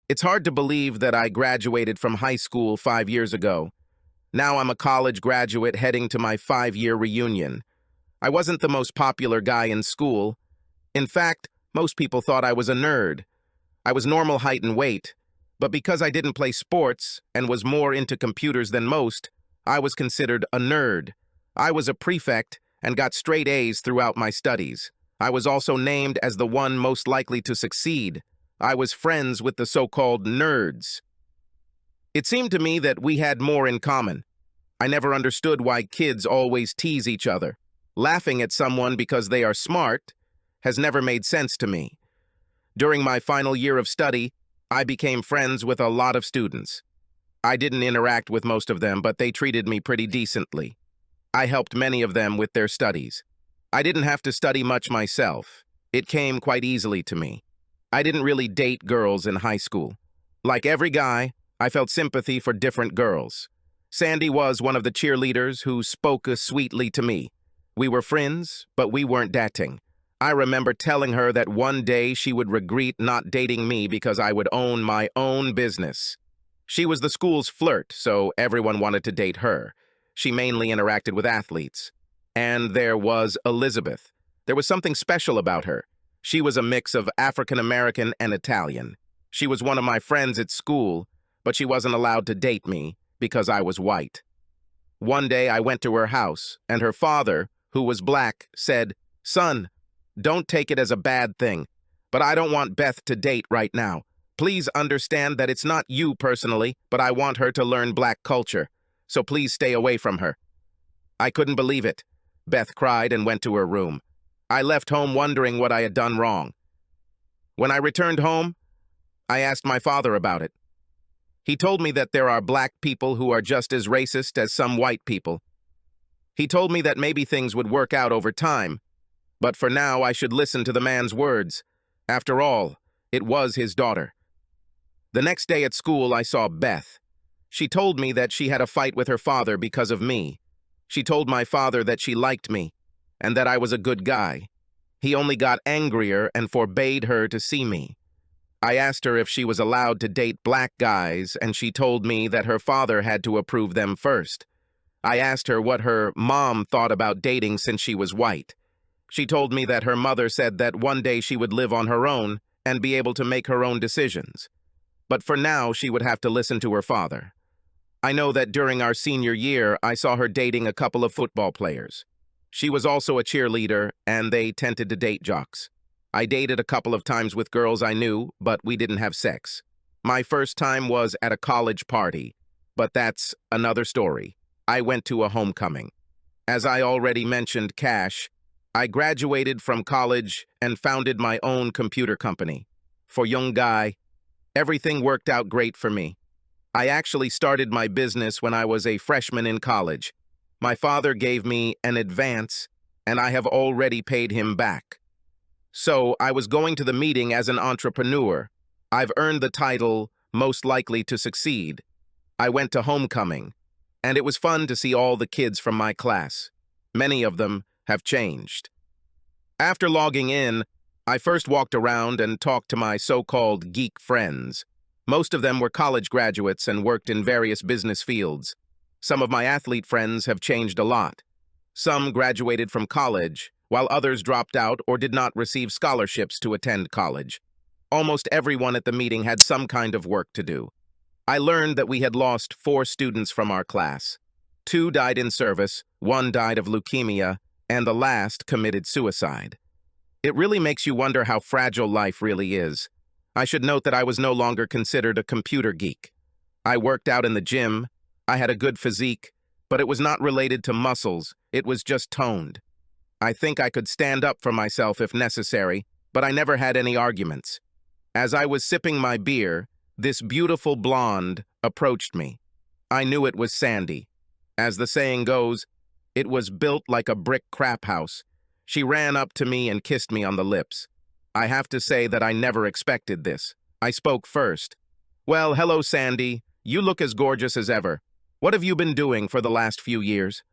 It's hard to believe that I graduated from high school 5 years ago. Now I'm a college graduate heading to my 5-year reunion. I wasn't the most popular guy in school. In fact, most people thought I was a nerd. I was normal height and weight, but because I didn't play sports and was more into computers than most, I was considered a nerd. I was a prefect and got straight A's throughout my studies. I was also named as the one most likely to succeed. I was friends with the so-called nerds. It seemed to me that we had more in common. I never understood why kids always tease each other. Laughing at someone because they are smart has never made sense to me. During my final year of study, I became friends with a lot of students. I didn't interact with most of them, but they treated me pretty decently. I helped many of them with their studies. I didn't have to study much myself. It came quite easily to me. I didn't really date girls in high school. Like every guy, I felt sympathy for different girls. Sandy was one of the cheerleaders who spoke sweetly to me. We were friends, but we weren't dating. I remember telling her that one day she would regret not dating me because I would own my own business. She was the school's flirt, so everyone wanted to date her. She mainly interacted with athletes. And there was Elizabeth. There was something special about her. She was a mix of African-American and Italian. She was one of my friends at school, but she wasn't allowed to date me because I was white. One day I went to her house, and her father, who was black, said, "Son, don't take it as a bad thing, but I don't want Beth to date right now. Please understand that it's not you personally, but I want her to learn black culture, so please stay away from her." I couldn't believe it. Beth cried and went to her room. I left home wondering what I had done wrong. When I returned home, I asked my father about it. He told me that there are black people who are just as racist as some white people. He told me that maybe things would work out over time, but for now I should listen to the man's words. After all, it was his daughter. The next day at school, I saw Beth. She told me that she had a fight with her father because of me. She told my father that she liked me, and that I was a good guy. He only got angrier and forbade her to see me. I asked her if she was allowed to date black guys, and she told me that her father had to approve them first. I asked her what her mom thought about dating since she was white. She told me that her mother said that one day she would live on her own and be able to make her own decisions. But for now, she would have to listen to her father. I know that during our senior year, I saw her dating a couple of football players. She was also a cheerleader, and they tended to date jocks. I dated a couple of times with girls I knew, but we didn't have sex. My first time was at a college party, but that's another story. I went to a homecoming. As I already mentioned, Cash, I graduated from college and founded my own computer company. For young guy, everything worked out great for me. I actually started my business when I was a freshman in college. My father gave me an advance, and I have already paid him back. So I was going to the meeting as an entrepreneur. I've earned the title, most likely to succeed. I went to homecoming, and it was fun to see all the kids from my class. Many of them have changed. After logging in, I first walked around and talked to my so-called geek friends. Most of them were college graduates and worked in various business fields. Some of my athlete friends have changed a lot. Some graduated from college, while others dropped out or did not receive scholarships to attend college. Almost everyone at the meeting had some kind of work to do. I learned that we had lost 4 students from our class. 2 died in service, 1 died of leukemia, and the last committed suicide. It really makes you wonder how fragile life really is. I should note that I was no longer considered a computer geek. I worked out in the gym. I had a good physique, but it was not related to muscles. It was just toned. I think I could stand up for myself if necessary, but I never had any arguments. As I was sipping my beer, this beautiful blonde approached me. I knew it was Sandy. As the saying goes, it was built like a brick crap house. She ran up to me and kissed me on the lips. I have to say that I never expected this. I spoke first. "Well, hello, Sandy. You look as gorgeous as ever. What have you been doing for the last few years?"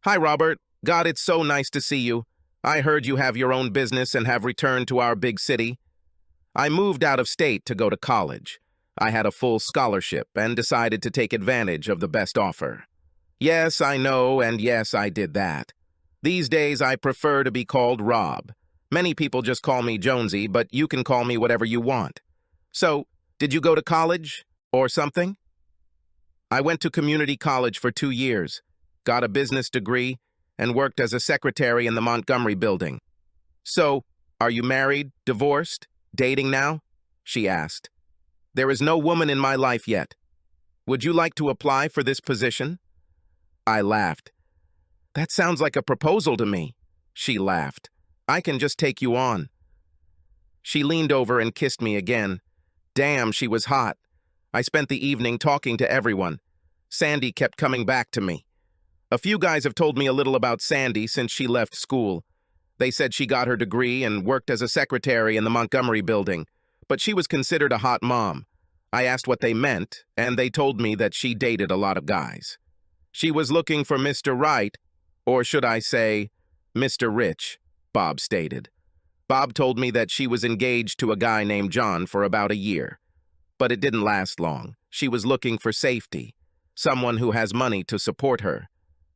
"Hi, Robert. God, it's so nice to see you. I heard you have your own business and have returned to our big city." "I moved out of state to go to college. I had a full scholarship and decided to take advantage of the best offer. Yes, I know, and yes, I did that. These days, I prefer to be called Rob. Many people just call me Jonesy, but you can call me whatever you want. So, did you go to college or something? I went to community college for 2 years, got a business degree, and worked as a secretary in the Montgomery building. So, are you married, divorced, dating now? She asked. There is no woman in my life yet. Would you like to apply for this position? I laughed. That sounds like a proposal to me. She laughed. I can just take you on. She leaned over and kissed me again. Damn, she was hot. I spent the evening talking to everyone. Sandy kept coming back to me. A few guys have told me a little about Sandy since she left school. They said she got her degree and worked as a secretary in the Montgomery building, but she was considered a hot mom. I asked what they meant, and they told me that she dated a lot of guys. She was looking for Mr. Right, or should I say, Mr. Rich, Bob stated. Bob told me that she was engaged to a guy named John for about a year. But it didn't last long. She was looking for safety, someone who has money to support her.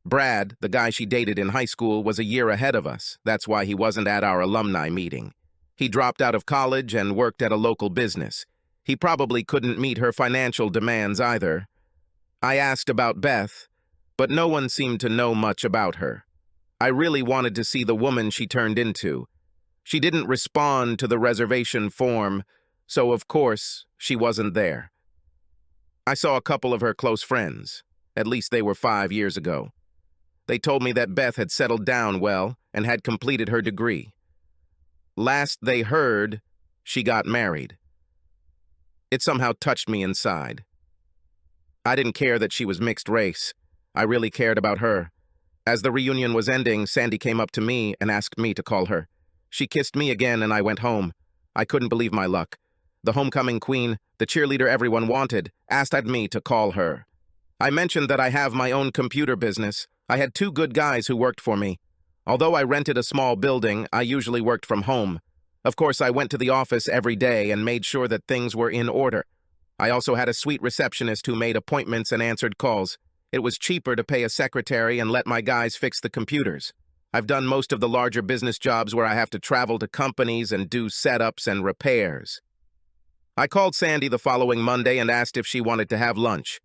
Brad, the guy she dated in high school, was a year ahead of us. That's why he wasn't at our alumni meeting. He dropped out of college and worked at a local business. He probably couldn't meet her financial demands either. I asked about Beth, but no one seemed to know much about her. I really wanted to see the woman she turned into. She didn't respond to the reservation form, so of course, she wasn't there. I saw a couple of her close friends. At least they were 5 years ago. They told me that Beth had settled down well and had completed her degree. Last they heard, she got married. It somehow touched me inside. I didn't care that she was mixed race. I really cared about her. As the reunion was ending, Sandy came up to me and asked me to call her. She kissed me again and I went home. I couldn't believe my luck. The homecoming queen, the cheerleader everyone wanted, asked me to call her. I mentioned that I have my own computer business. I had 2 good guys who worked for me. Although I rented a small building, I usually worked from home. Of course, I went to the office every day and made sure that things were in order. I also had a sweet receptionist who made appointments and answered calls. It was cheaper to pay a secretary and let my guys fix the computers. I've done most of the larger business jobs where I have to travel to companies and do setups and repairs. I called Sandy the following Monday and asked if she wanted to have lunch.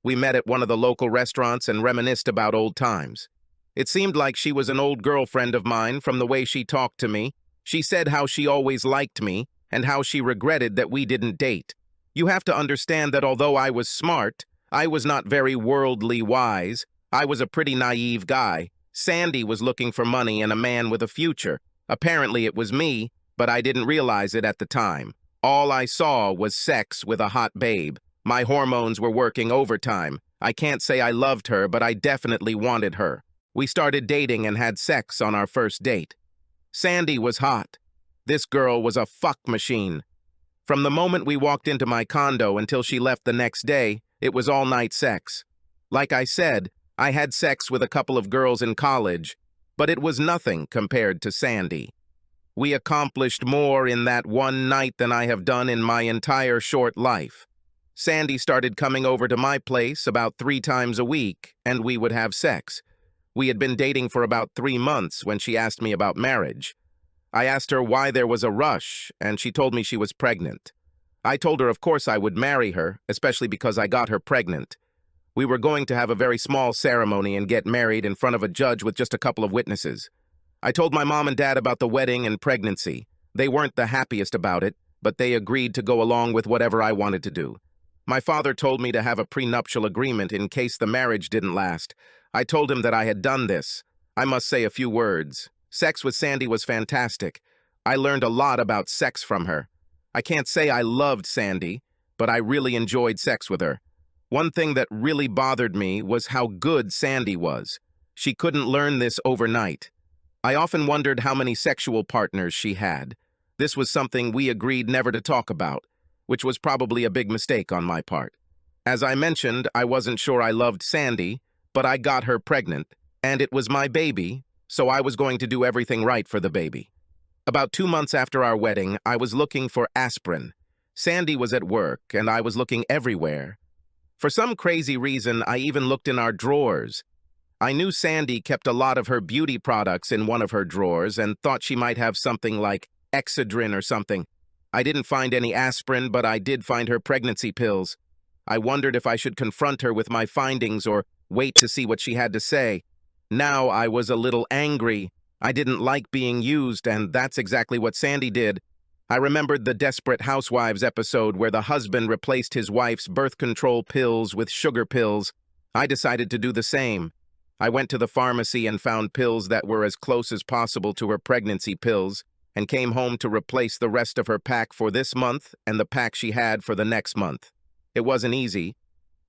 We met at one of the local restaurants and reminisced about old times. It seemed like she was an old girlfriend of mine from the way she talked to me. She said how she always liked me and how she regretted that we didn't date. You have to understand that although I was smart, I was not very worldly wise. I was a pretty naive guy. Sandy was looking for money and a man with a future. Apparently it was me, but I didn't realize it at the time. All I saw was sex with a hot babe. My hormones were working overtime. I can't say I loved her, but I definitely wanted her. We started dating and had sex on our first date. Sandy was hot. This girl was a fuck machine. From the moment we walked into my condo until she left the next day, it was all-night sex. Like I said, I had sex with a couple of girls in college, but it was nothing compared to Sandy. We accomplished more in that one night than I have done in my entire short life. Sandy started coming over to my place about 3 times a week, and we would have sex. We had been dating for about 3 months when she asked me about marriage. I asked her why there was a rush, and she told me she was pregnant. I told her of course I would marry her, especially because I got her pregnant. We were going to have a very small ceremony and get married in front of a judge with just a couple of witnesses. I told my mom and dad about the wedding and pregnancy. They weren't the happiest about it, but they agreed to go along with whatever I wanted to do. My father told me to have a prenuptial agreement in case the marriage didn't last. I told him that I had done this. I must say a few words. Sex with Sandy was fantastic. I learned a lot about sex from her. I can't say I loved Sandy, but I really enjoyed sex with her. One thing that really bothered me was how good Sandy was. She couldn't learn this overnight. I often wondered how many sexual partners she had. This was something we agreed never to talk about, which was probably a big mistake on my part. As I mentioned, I wasn't sure I loved Sandy, but I got her pregnant, and it was my baby, so I was going to do everything right for the baby. About 2 months after our wedding, I was looking for aspirin. Sandy was at work, and I was looking everywhere. For some crazy reason, I even looked in our drawers. I knew Sandy kept a lot of her beauty products in one of her drawers and thought she might have something like Excedrin or something. I didn't find any aspirin, but I did find her pregnancy pills. I wondered if I should confront her with my findings or wait to see what she had to say. Now I was a little angry. I didn't like being used, and that's exactly what Sandy did. I remembered the Desperate Housewives episode where the husband replaced his wife's birth control pills with sugar pills. I decided to do the same. I went to the pharmacy and found pills that were as close as possible to her pregnancy pills, and came home to replace the rest of her pack for this month and the pack she had for the next month. It wasn't easy,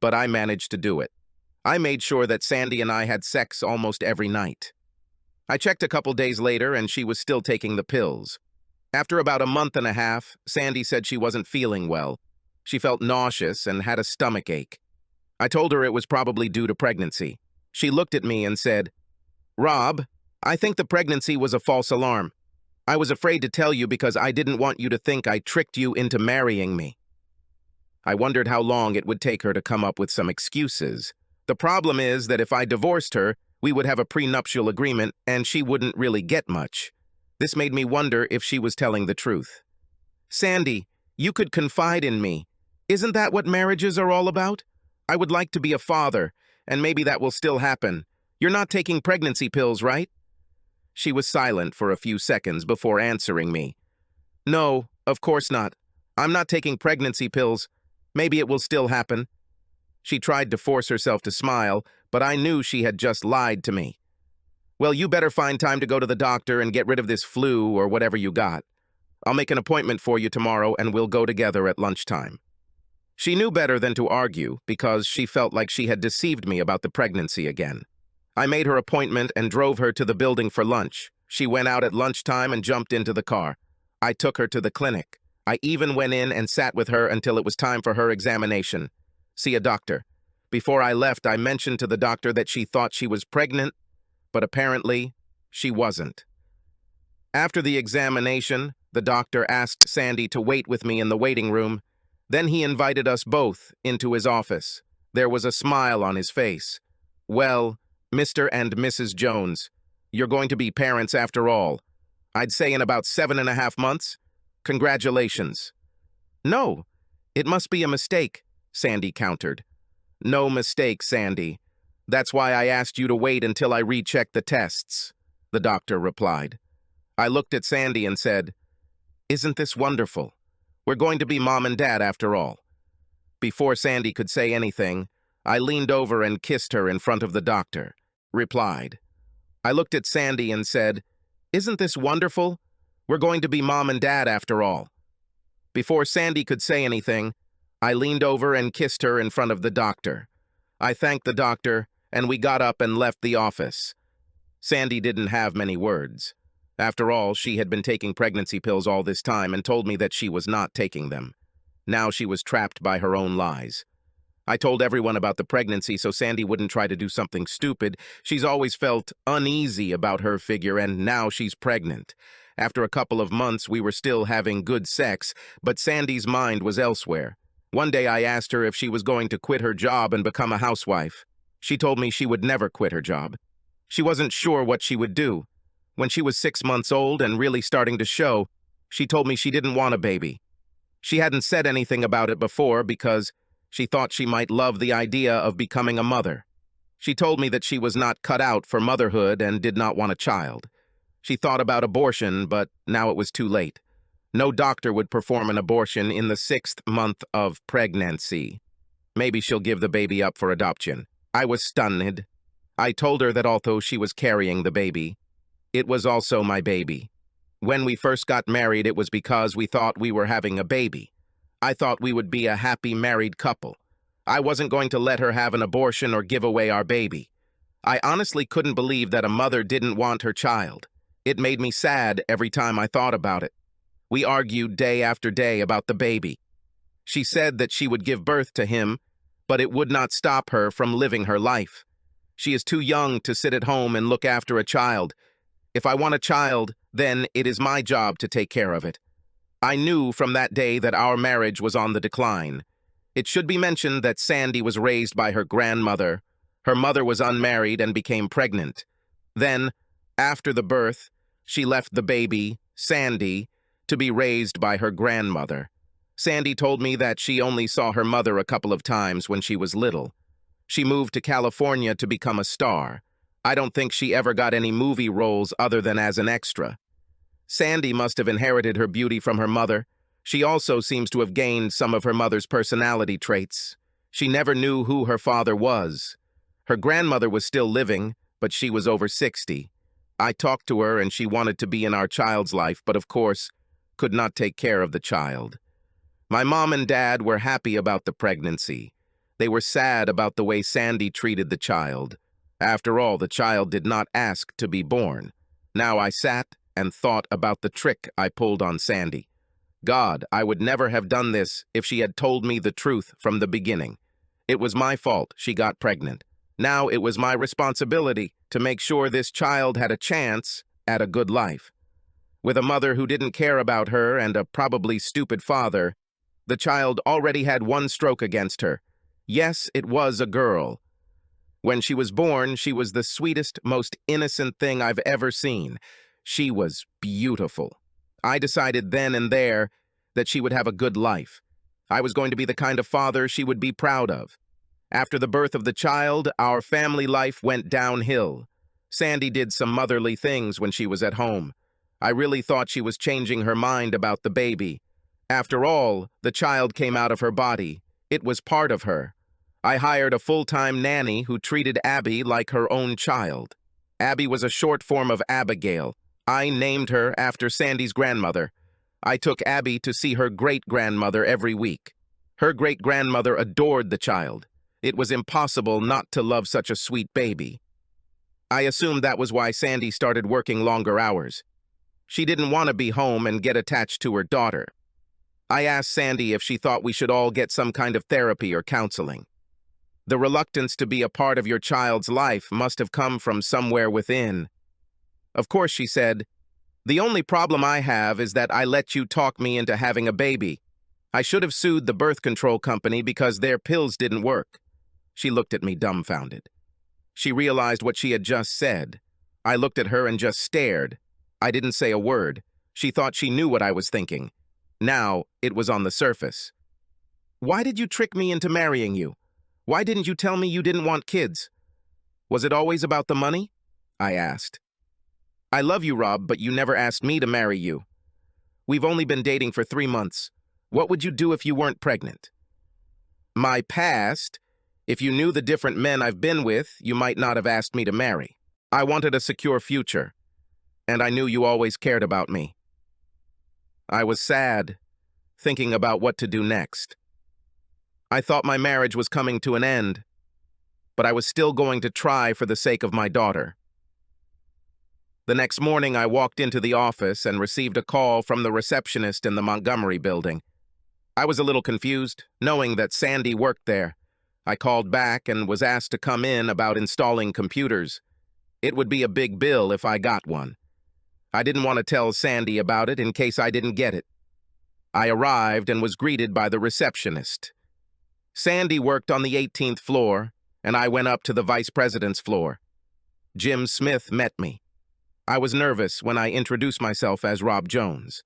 but I managed to do it. I made sure that Sandy and I had sex almost every night. I checked a couple days later, and she was still taking the pills. After about a month and a half, Sandy said she wasn't feeling well. She felt nauseous and had a stomach ache. I told her it was probably due to pregnancy. She looked at me and said, "Rob, I think the pregnancy was a false alarm. I was afraid to tell you because I didn't want you to think I tricked you into marrying me." I wondered how long it would take her to come up with some excuses. The problem is that if I divorced her, we would have a prenuptial agreement and she wouldn't really get much. This made me wonder if she was telling the truth. "Sandy, you could confide in me. Isn't that what marriages are all about? I would like to be a father, and maybe that will still happen. You're not taking pregnancy pills, right?" She was silent for a few seconds before answering me. "No, of course not. I'm not taking pregnancy pills. Maybe it will still happen." She tried to force herself to smile, but I knew she had just lied to me. "Well, you better find time to go to the doctor and get rid of this flu or whatever you got. I'll make an appointment for you tomorrow and we'll go together at lunchtime." She knew better than to argue because she felt like she had deceived me about the pregnancy again. I made her appointment and drove her to the building for lunch. She went out at lunchtime and jumped into the car. I took her to the clinic. I even went in and sat with her until it was time for her examination. See a doctor. Before I left, I mentioned to the doctor that she thought she was pregnant, but apparently she wasn't. After the examination, the doctor asked Sandy to wait with me in the waiting room. Then he invited us both into his office. There was a smile on his face. "Well, Mr. and Mrs. Jones, you're going to be parents after all. I'd say in about 7.5 months. Congratulations." "No, it must be a mistake," Sandy countered. "No mistake, Sandy. That's why I asked you to wait until I rechecked the tests," the doctor replied. I looked at Sandy and said, "Isn't this wonderful? We're going to be mom and dad after all." Before Sandy could say anything, I leaned over and kissed her in front of the doctor. Replied. I looked at Sandy and said, "Isn't this wonderful? We're going to be mom and dad after all." Before Sandy could say anything, I leaned over and kissed her in front of the doctor. I thanked the doctor, and we got up and left the office. Sandy didn't have many words. After all, she had been taking pregnancy pills all this time and told me that she was not taking them. Now she was trapped by her own lies. I told everyone about the pregnancy so Sandy wouldn't try to do something stupid. She's always felt uneasy about her figure, and now she's pregnant. After a couple of months, we were still having good sex, but Sandy's mind was elsewhere. One day I asked her if she was going to quit her job and become a housewife. She told me she would never quit her job. She wasn't sure what she would do. When she was 6 months old and really starting to show, she told me she didn't want a baby. She hadn't said anything about it before because she thought she might love the idea of becoming a mother. She told me that she was not cut out for motherhood and did not want a child. She thought about abortion, but now it was too late. No doctor would perform an abortion in the 6th month of pregnancy. Maybe she'll give the baby up for adoption. I was stunned. I told her that although she was carrying the baby, it was also my baby. When we first got married, it was because we thought we were having a baby. I thought we would be a happy married couple. I wasn't going to let her have an abortion or give away our baby. I honestly couldn't believe that a mother didn't want her child. It made me sad every time I thought about it. We argued day after day about the baby. She said that she would give birth to him, but it would not stop her from living her life. She is too young to sit at home and look after a child. If I want a child, then it is my job to take care of it. I knew from that day that our marriage was on the decline. It should be mentioned that Sandy was raised by her grandmother. Her mother was unmarried and became pregnant. Then, after the birth, she left the baby, Sandy, to be raised by her grandmother. Sandy told me that she only saw her mother a couple of times when she was little. She moved to California to become a star. I don't think she ever got any movie roles other than as an extra. Sandy must have inherited her beauty from her mother. She also seems to have gained some of her mother's personality traits. She never knew who her father was. Her grandmother was still living, but she was over 60. I talked to her and she wanted to be in our child's life, but of course, could not take care of the child. My mom and dad were happy about the pregnancy. They were sad about the way Sandy treated the child. After all, the child did not ask to be born. Now I sat and thought about the trick I pulled on Sandy. God, I would never have done this if she had told me the truth from the beginning. It was my fault she got pregnant. Now it was my responsibility to make sure this child had a chance at a good life. With a mother who didn't care about her and a probably stupid father, the child already had one stroke against her. Yes, it was a girl. When she was born, she was the sweetest, most innocent thing I've ever seen. She was beautiful. I decided then and there that she would have a good life. I was going to be the kind of father she would be proud of. After the birth of the child, our family life went downhill. Sandy did some motherly things when she was at home. I really thought she was changing her mind about the baby. After all, the child came out of her body. It was part of her. I hired a full-time nanny who treated Abby like her own child. Abby was a short form of Abigail. I named her after Sandy's grandmother. I took Abby to see her great-grandmother every week. Her great-grandmother adored the child. It was impossible not to love such a sweet baby. I assumed that was why Sandy started working longer hours. She didn't want to be home and get attached to her daughter. I asked Sandy if she thought we should all get some kind of therapy or counseling. The reluctance to be a part of your child's life must have come from somewhere within. Of course, she said, "The only problem I have is that I let you talk me into having a baby. I should have sued the birth control company because their pills didn't work." She looked at me dumbfounded. She realized what she had just said. I looked at her and just stared. I didn't say a word. She thought she knew what I was thinking. Now, it was on the surface. "Why did you trick me into marrying you? Why didn't you tell me you didn't want kids? Was it always about the money?" I asked. "I love you, Rob, but you never asked me to marry you. We've only been dating for 3 months. What would you do if you weren't pregnant?" "My past, if you knew the different men I've been with, you might not have asked me to marry. I wanted a secure future, and I knew you always cared about me." I was sad, thinking about what to do next. I thought my marriage was coming to an end, but I was still going to try for the sake of my daughter. The next morning, I walked into the office and received a call from the receptionist in the Montgomery building. I was a little confused, knowing that Sandy worked there. I called back and was asked to come in about installing computers. It would be a big bill if I got one. I didn't want to tell Sandy about it in case I didn't get it. I arrived and was greeted by the receptionist. Sandy worked on the 18th floor, and I went up to the vice president's floor. Jim Smith met me. I was nervous when I introduced myself as Rob Jones.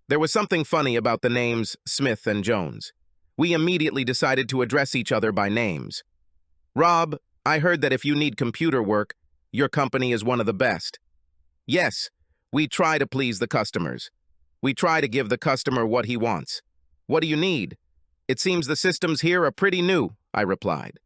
There was something funny about the names Smith and Jones. We immediately decided to address each other by names. "Rob, I heard that if you need computer work, your company is one of the best." "Yes, we try to please the customers. We try to give the customer what he wants." "What do you need?" "It seems the systems here are pretty new," I replied.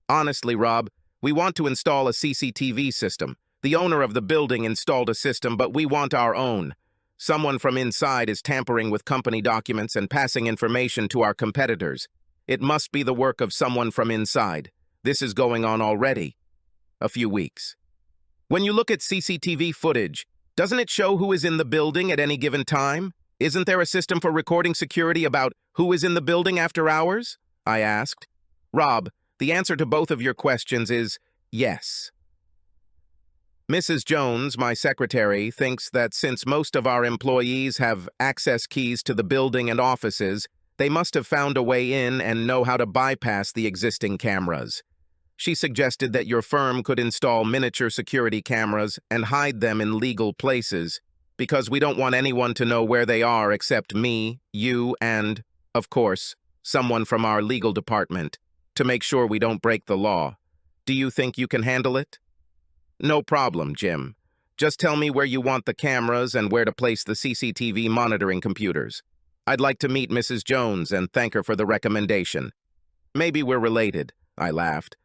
"Honestly, Rob, we want to install a CCTV system. The owner of the building installed a system, but we want our own. Someone from inside is tampering with company documents and passing information to our competitors. It must be the work of someone from inside. This is going on already. A few weeks. When you look at CCTV footage, doesn't it show who is in the building at any given time? Isn't there a system for recording security about who is in the building after hours?" I asked. "Rob, the answer to both of your questions is yes." Mrs. Jones, my secretary, thinks that since most of our employees have access keys to the building and offices, they must have found a way in and know how to bypass the existing cameras. She suggested that your firm could install miniature security cameras and hide them in legal places, because we don't want anyone to know where they are except me, you, and, of course, someone from our legal department, to make sure we don't break the law. Do you think you can handle it? No problem, Jim. Just tell me where you want the cameras and where to place the CCTV monitoring computers. I'd like to meet Mrs. Jones and thank her for the recommendation. Maybe we're related, I laughed.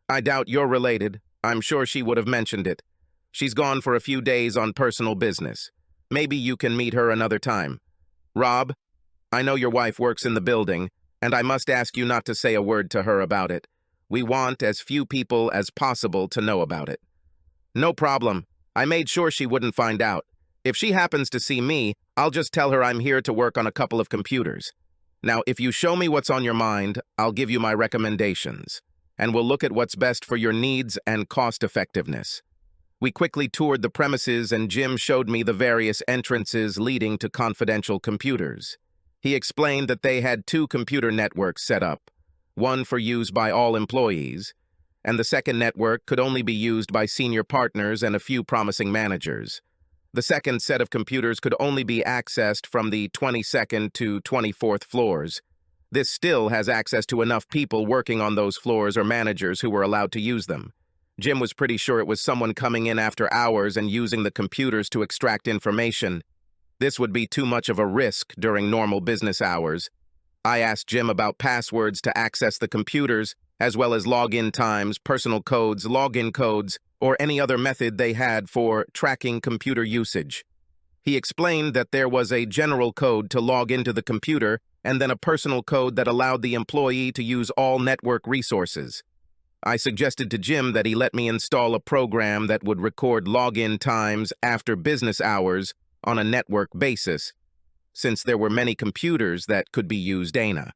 I doubt you're related. I'm sure she would have mentioned it. She's gone for a few days on personal business. Maybe you can meet her another time. Rob, I know your wife works in the building, and I must ask you not to say a word to her about it. We want as few people as possible to know about it. No problem. I made sure she wouldn't find out. If she happens to see me, I'll just tell her I'm here to work on a couple of computers. Now, if you show me what's on your mind, I'll give you my recommendations, and we'll look at what's best for your needs and cost-effectiveness. We quickly toured the premises, and Jim showed me the various entrances leading to confidential computers. He explained that they had 2 computer networks set up, one for use by all employees, and the second network could only be used by senior partners and a few promising managers. The second set of computers could only be accessed from the 22nd to 24th floors. This still has access to enough people working on those floors or managers who were allowed to use them. Jim was pretty sure it was someone coming in after hours and using the computers to extract information. This would be too much of a risk during normal business hours. I asked Jim about passwords to access the computers, as well as login times, personal codes, login codes, or any other method they had for tracking computer usage. He explained that there was a general code to log into the computer and then a personal code that allowed the employee to use all network resources. I suggested to Jim that he let me install a program that would record login times after business hours on a network basis, since there were many computers that could be used ANA.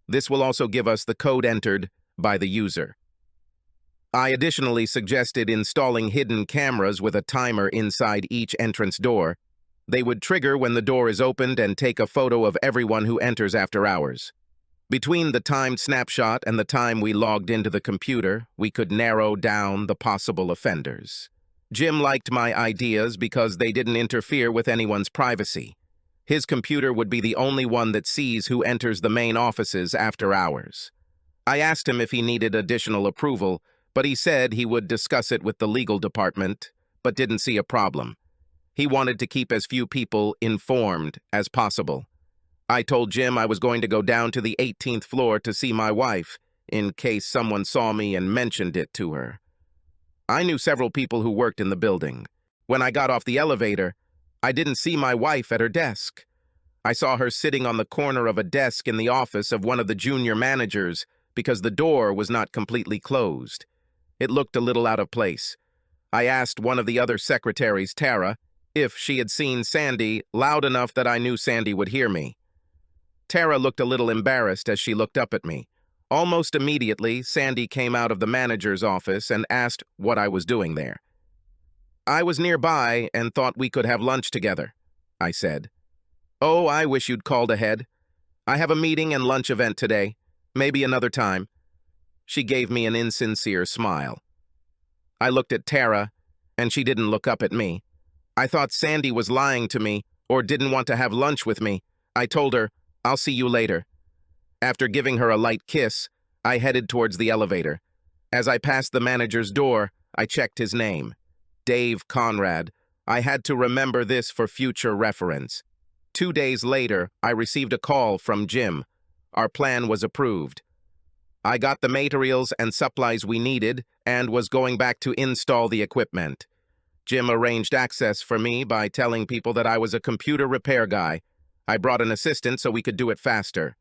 This will also give us the code entered by the user. I additionally suggested installing hidden cameras with a timer inside each entrance door. They would trigger when the door is opened and take a photo of everyone who enters after hours. Between the timed snapshot and the time we logged into the computer, we could narrow down the possible offenders. Jim liked my ideas because they didn't interfere with anyone's privacy. His computer would be the only one that sees who enters the main offices after hours. I asked him if he needed additional approval, but he said he would discuss it with the legal department, but didn't see a problem. He wanted to keep as few people informed as possible. I told Jim I was going to go down to the 18th floor to see my wife, in case someone saw me and mentioned it to her. I knew several people who worked in the building. When I got off the elevator, I didn't see my wife at her desk. I saw her sitting on the corner of a desk in the office of one of the junior managers because the door was not completely closed. It looked a little out of place. I asked one of the other secretaries, Tara, if she had seen Sandy loud enough that I knew Sandy would hear me. Tara looked a little embarrassed as she looked up at me. Almost immediately, Sandy came out of the manager's office and asked what I was doing there. I was nearby and thought we could have lunch together, I said. Oh, I wish you'd called ahead. I have a meeting and lunch event today. Maybe another time. She gave me an insincere smile. I looked at Tara, and she didn't look up at me. I thought Sandy was lying to me or didn't want to have lunch with me. I told her, I'll see you later. After giving her a light kiss, I headed towards the elevator. As I passed the manager's door, I checked his name. Dave Conrad. I had to remember this for future reference. 2 days later, I received a call from Jim. Our plan was approved. I got the materials and supplies we needed and was going back to install the equipment. Jim arranged access for me by telling people that I was a computer repair guy. I brought an assistant so we could do it faster.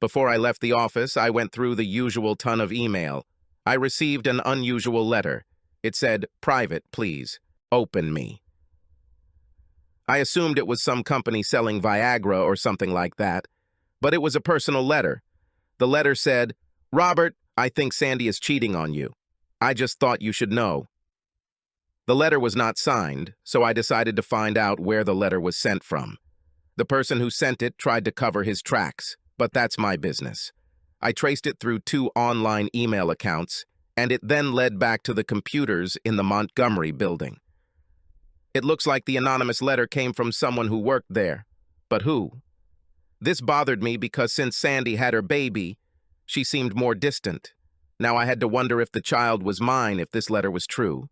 Before I left the office, I went through the usual ton of email. I received an unusual letter. It said, "Private, please. Open me." I assumed it was some company selling Viagra or something like that, but it was a personal letter. The letter said, "Robert, I think Sandy is cheating on you. I just thought you should know." The letter was not signed, so I decided to find out where the letter was sent from. The person who sent it tried to cover his tracks, but that's my business. I traced it through 2 online email accounts, and it then led back to the computers in the Montgomery building. It looks like the anonymous letter came from someone who worked there. But who? This bothered me because since Sandy had her baby, she seemed more distant. Now I had to wonder if the child was mine if this letter was true.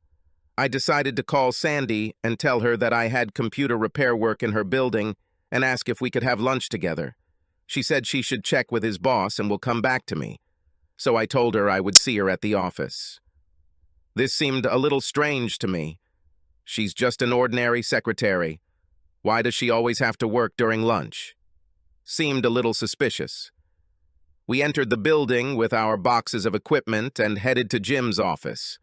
I decided to call Sandy and tell her that I had computer repair work in her building and ask if we could have lunch together. She said she should check with his boss and will come back to me. So I told her I would see her at the office. This seemed a little strange to me. She's just an ordinary secretary. Why does she always have to work during lunch? Seemed a little suspicious. We entered the building with our boxes of equipment and headed to Jim's office.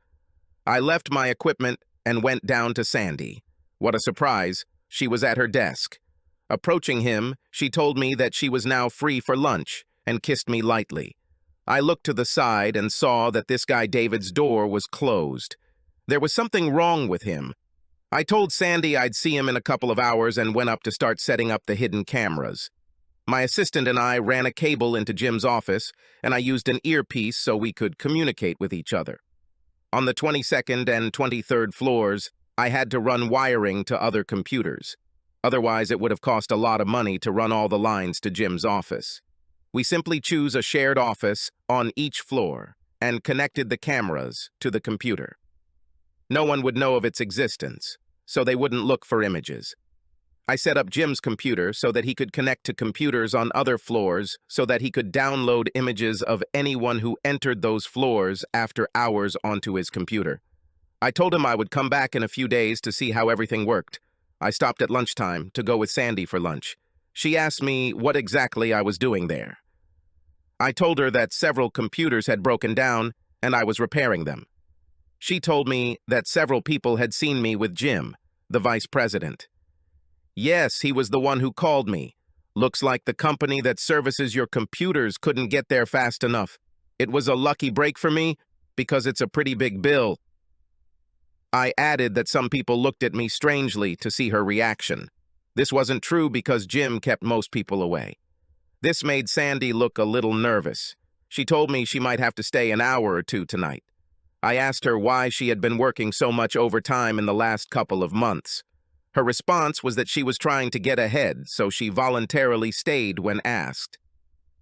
I left my equipment and went down to Sandy. What a surprise, she was at her desk. Approaching him, she told me that she was now free for lunch and kissed me lightly. I looked to the side and saw that this guy David's door was closed. There was something wrong with him. I told Sandy I'd see him in a couple of hours and went up to start setting up the hidden cameras. My assistant and I ran a cable into Jim's office, and I used an earpiece so we could communicate with each other. On the 22nd and 23rd floors, I had to run wiring to other computers. Otherwise, it would have cost a lot of money to run all the lines to Jim's office. We simply choose a shared office on each floor and connected the cameras to the computer. No one would know of its existence, so they wouldn't look for images. I set up Jim's computer so that he could connect to computers on other floors so that he could download images of anyone who entered those floors after hours onto his computer. I told him I would come back in a few days to see how everything worked. I stopped at lunchtime to go with Sandy for lunch. She asked me what exactly I was doing there. I told her that several computers had broken down and I was repairing them. She told me that several people had seen me with Jim, the vice president. Yes, he was the one who called me. Looks like the company that services your computers couldn't get there fast enough. It was a lucky break for me because it's a pretty big bill. I added that some people looked at me strangely to see her reaction. This wasn't true because Jim kept most people away. This made Sandy look a little nervous. She told me she might have to stay an hour or two tonight. I asked her why she had been working so much overtime in the last couple of months. Her response was that she was trying to get ahead, so she voluntarily stayed when asked.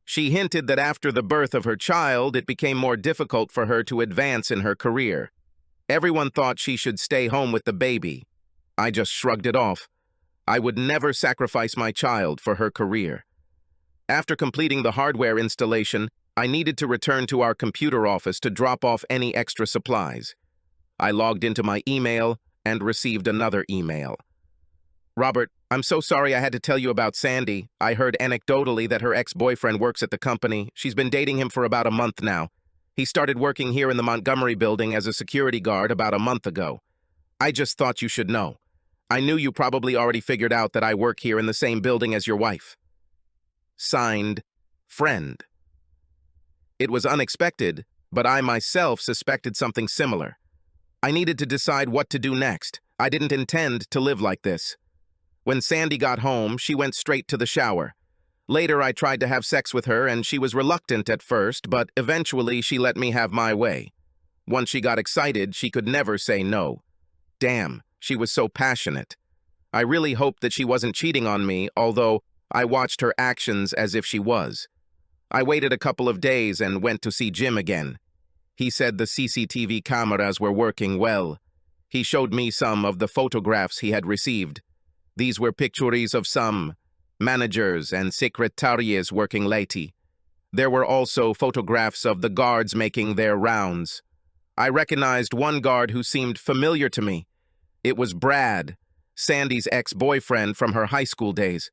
She hinted that after the birth of her child, it became more difficult for her to advance in her career. Everyone thought she should stay home with the baby. I just shrugged it off. I would never sacrifice my child for her career. After completing the hardware installation, I needed to return to our computer office to drop off any extra supplies. I logged into my email and received another email. Robert, I'm so sorry I had to tell you about Sandy. I heard anecdotally that her ex-boyfriend works at the company. She's been dating him for about a month now. He started working here in the Montgomery building as a security guard about a month ago. I just thought you should know. I knew you probably already figured out that I work here in the same building as your wife. Signed, Friend. It was unexpected, but I myself suspected something similar. I needed to decide what to do next. I didn't intend to live like this. When Sandy got home, she went straight to the shower. Later, I tried to have sex with her, and she was reluctant at first, but eventually she let me have my way. Once she got excited, she could never say no. Damn, she was so passionate. I really hoped that she wasn't cheating on me, although I watched her actions as if she was. I waited a couple of days and went to see Jim again. He said the CCTV cameras were working well. He showed me some of the photographs he had received. These were pictures of some managers and secretaries working late. There were also photographs of the guards making their rounds. I recognized one guard who seemed familiar to me. It was Brad, Sandy's ex-boyfriend from her high school days.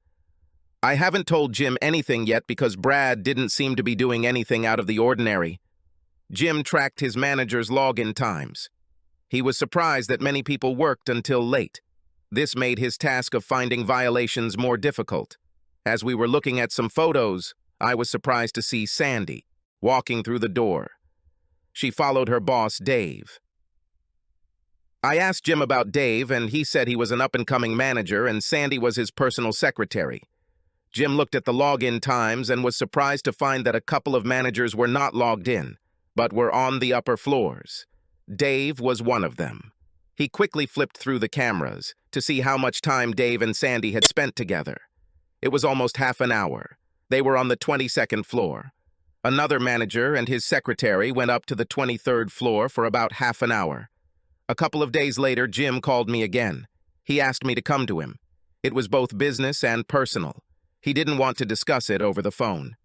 I haven't told Jim anything yet because Brad didn't seem to be doing anything out of the ordinary. Jim tracked his manager's login times. He was surprised that many people worked until late. This made his task of finding violations more difficult. As we were looking at some photos, I was surprised to see Sandy walking through the door. She followed her boss, Dave. I asked Jim about Dave, and he said he was an up-and-coming manager and Sandy was his personal secretary. Jim looked at the login times and was surprised to find that a couple of managers were not logged in, but were on the upper floors. Dave was one of them. He quickly flipped through the cameras to see how much time Dave and Sandy had spent together. It was almost half an hour. They were on the 22nd floor. Another manager and his secretary went up to the 23rd floor for about half an hour. A couple of days later, Jim called me again. He asked me to come to him. It was both business and personal. He didn't want to discuss it over the phone.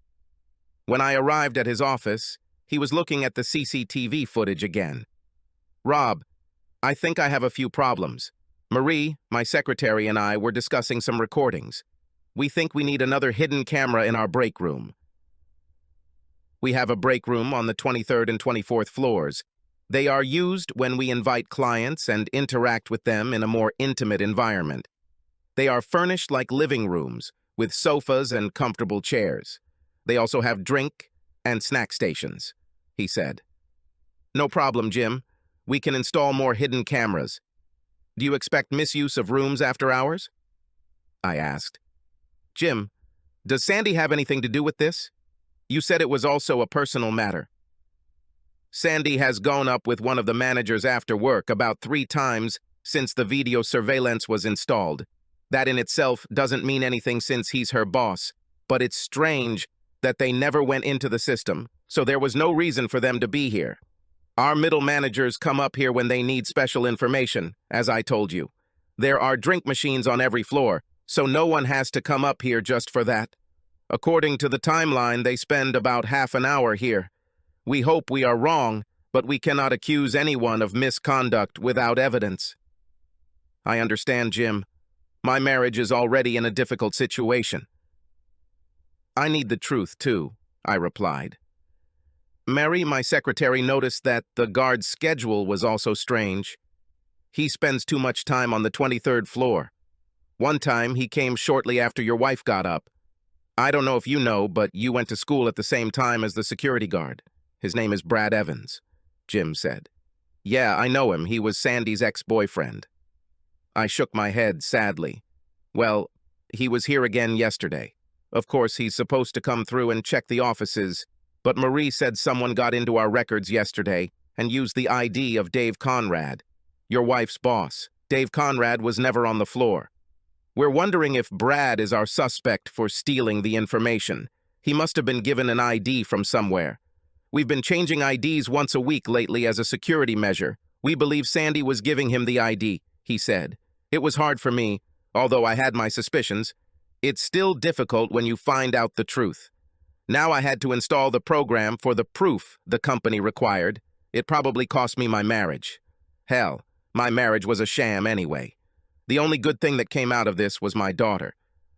When I arrived at his office, he was looking at the CCTV footage again. "Rob, I think I have a few problems. Marie, my secretary, and I were discussing some recordings. We think we need another hidden camera in our break room. We have a break room on the 23rd and 24th floors. They are used when we invite clients and interact with them in a more intimate environment. They are furnished like living rooms, with sofas and comfortable chairs. They also have drink and snack stations," he said. "No problem, Jim. We can install more hidden cameras. Do you expect misuse of rooms after hours?" I asked. "Jim, does Sandy have anything to do with this? You said it was also a personal matter." "Sandy has gone up with one of the managers after work about 3 times since the video surveillance was installed. That in itself doesn't mean anything since he's her boss, but it's strange that they never went into the system, so there was no reason for them to be here. Our middle managers come up here when they need special information, as I told you. There are drink machines on every floor, so no one has to come up here just for that. According to the timeline, they spend about half an hour here. We hope we are wrong, but we cannot accuse anyone of misconduct without evidence." "I understand, Jim. My marriage is already in a difficult situation." "I need the truth, too," I replied. Mary, my secretary, noticed that the guard's schedule was also strange. He spends too much time on the 23rd floor. One time, he came shortly after your wife got up. I don't know if you know, but you went to school at the same time as the security guard. His name is Brad Evans," Jim said. "Yeah, I know him. He was Sandy's ex-boyfriend." I shook my head sadly. "Well, he was here again yesterday. Of course, he's supposed to come through and check the offices, but Marie said someone got into our records yesterday and used the ID of Dave Conrad, your wife's boss. Dave Conrad was never on the floor. We're wondering if Brad is our suspect for stealing the information. He must have been given an ID from somewhere. We've been changing IDs once a week lately as a security measure. We believe Sandy was giving him the ID," he said. "It was hard for me, although I had my suspicions. It's still difficult when you find out the truth. Now I had to install the program for the proof the company required. It probably cost me my marriage. Hell, my marriage was a sham anyway. The only good thing that came out of this was my daughter.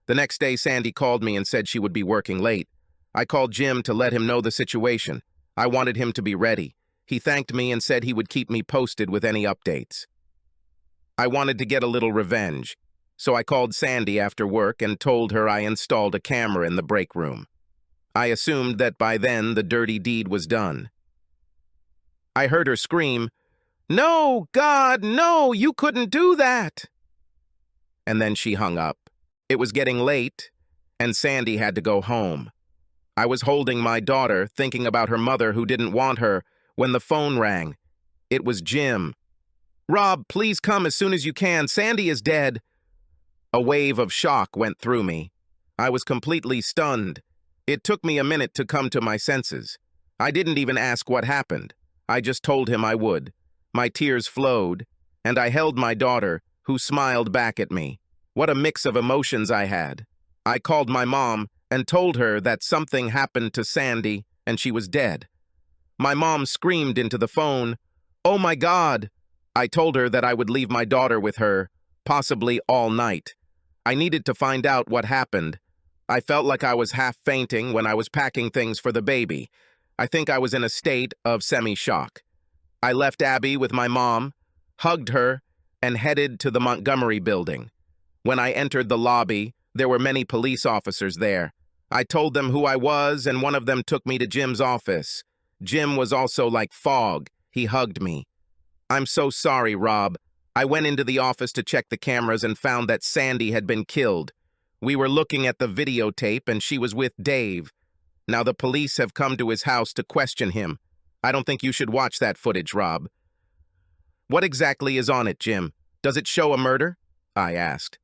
The next day, Sandy called me and said she would be working late. I called Jim to let him know the situation. I wanted him to be ready. He thanked me and said he would keep me posted with any updates. I wanted to get a little revenge, so I called Sandy after work and told her I installed a camera in the break room. I assumed that by then the dirty deed was done. I heard her scream, 'No, God, no, you couldn't do that!' And then she hung up. It was getting late, and Sandy had to go home. I was holding my daughter, thinking about her mother who didn't want her, when the phone rang. It was Jim. 'Rob, please come as soon as you can. Sandy is dead.' A wave of shock went through me. I was completely stunned. It took me a minute to come to my senses. I didn't even ask what happened. I just told him I would. My tears flowed, and I held my daughter, who smiled back at me. What a mix of emotions I had. I called my mom and told her that something happened to Sandy and she was dead. My mom screamed into the phone, "Oh my God!" I told her that I would leave my daughter with her, possibly all night. I needed to find out what happened. I felt like I was half fainting when I was packing things for the baby. I think I was in a state of semi-shock. I left Abby with my mom, hugged her, and headed to the Montgomery building. When I entered the lobby, there were many police officers there. I told them who I was, and one of them took me to Jim's office. Jim was also like fog. He hugged me. "I'm so sorry, Rob. I went into the office to check the cameras and found that Sandy had been killed. We were looking at the videotape and she was with Dave. Now the police have come to his house to question him. I don't think you should watch that footage, Rob. What exactly is on it, Jim? Does it show a murder? I asked.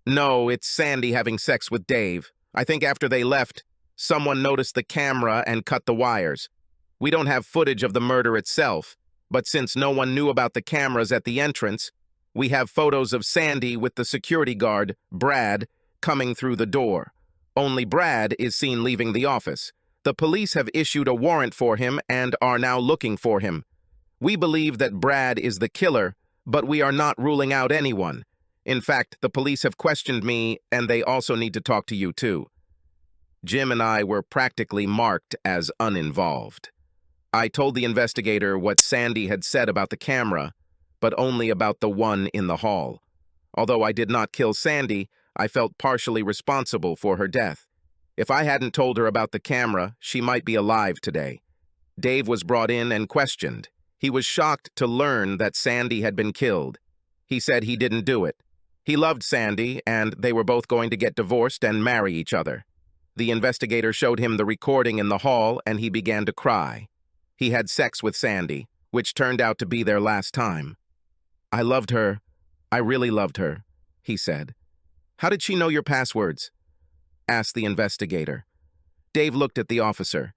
No, it's Sandy having sex with Dave. I think after they left, someone noticed the camera and cut the wires. We don't have footage of the murder itself, but since no one knew about the cameras at the entrance, we have photos of Sandy with the security guard, Brad, coming through the door. Only Brad is seen leaving the office. The police have issued a warrant for him and are now looking for him. We believe that Brad is the killer, but we are not ruling out anyone. In fact, the police have questioned me, and they also need to talk to you too. Jim and I were practically marked as uninvolved. I told the investigator what Sandy had said about the camera, but only about the one in the hall. Although I did not kill Sandy, I felt partially responsible for her death. If I hadn't told her about the camera, she might be alive today. Dave was brought in and questioned. He was shocked to learn that Sandy had been killed. He said he didn't do it. He loved Sandy, and they were both going to get divorced and marry each other. The investigator showed him the recording in the hall, and he began to cry. He had sex with Sandy, which turned out to be their last time. I loved her. I really loved her, he said. How did she know your passwords? Asked the investigator. Dave looked at the officer.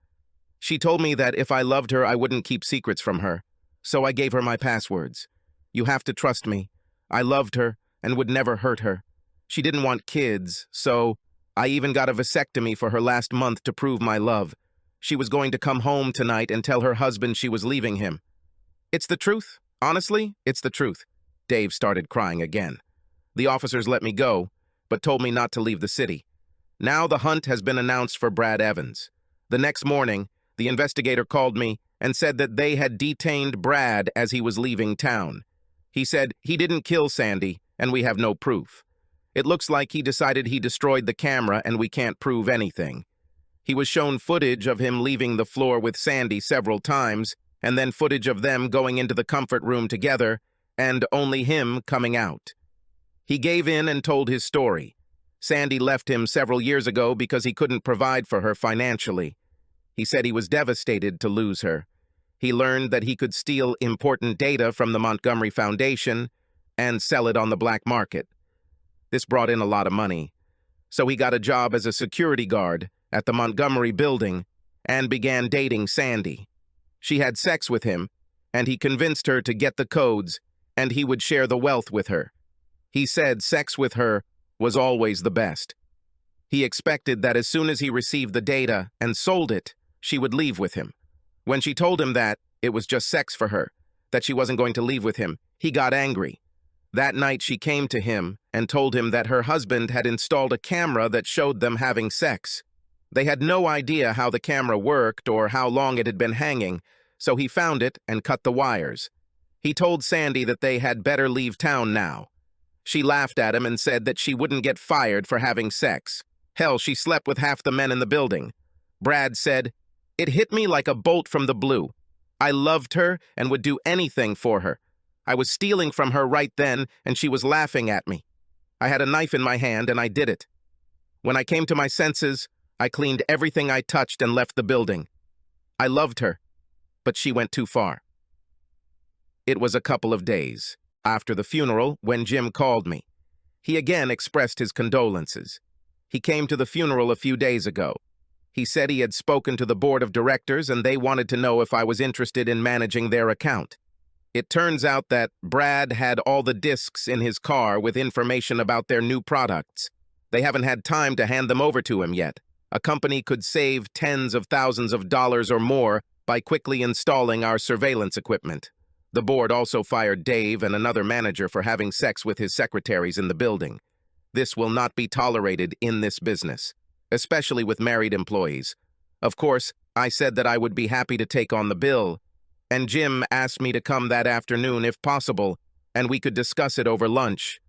She told me that if I loved her, I wouldn't keep secrets from her, so I gave her my passwords. You have to trust me. I loved her and would never hurt her. She didn't want kids, so I even got a vasectomy for her last month to prove my love. She was going to come home tonight and tell her husband she was leaving him. It's the truth. Honestly, it's the truth. Dave started crying again. The officers let me go, but told me not to leave the city. Now the hunt has been announced for Brad Evans. The next morning, the investigator called me and said that they had detained Brad as he was leaving town. He said he didn't kill Sandy, and we have no proof. It looks like he decided he destroyed the camera and we can't prove anything. He was shown footage of him leaving the floor with Sandy several times, and then footage of them going into the comfort room together, and only him coming out. He gave in and told his story. Sandy left him several years ago because he couldn't provide for her financially. He said he was devastated to lose her. He learned that he could steal important data from the Montgomery Foundation and sell it on the black market. This brought in a lot of money. So he got a job as a security guard at the Montgomery building and began dating Sandy. She had sex with him, and he convinced her to get the codes, and he would share the wealth with her. He said sex with her was always the best. He expected that as soon as he received the data and sold it, she would leave with him. When she told him that it was just sex for her, that she wasn't going to leave with him, he got angry. That night she came to him and told him that her husband had installed a camera that showed them having sex. They had no idea how the camera worked or how long it had been hanging, so he found it and cut the wires. He told Sandy that they had better leave town now. She laughed at him and said that she wouldn't get fired for having sex. Hell, she slept with half the men in the building. Brad said, "It hit me like a bolt from the blue. I loved her and would do anything for her. I was stealing from her right then, and she was laughing at me. I had a knife in my hand, and I did it. When I came to my senses, I cleaned everything I touched and left the building. I loved her, but she went too far." It was a couple of days after the funeral when Jim called me. He again expressed his condolences. He came to the funeral a few days ago. He said he had spoken to the board of directors and they wanted to know if I was interested in managing their account. It turns out that Brad had all the discs in his car with information about their new products. They haven't had time to hand them over to him yet. A company could save tens of thousands of dollars or more by quickly installing our surveillance equipment. The board also fired Dave and another manager for having sex with his secretaries in the building. This will not be tolerated in this business, especially with married employees. Of course, I said that I would be happy to take on the bill, and Jim asked me to come that afternoon if possible, and we could discuss it over lunch.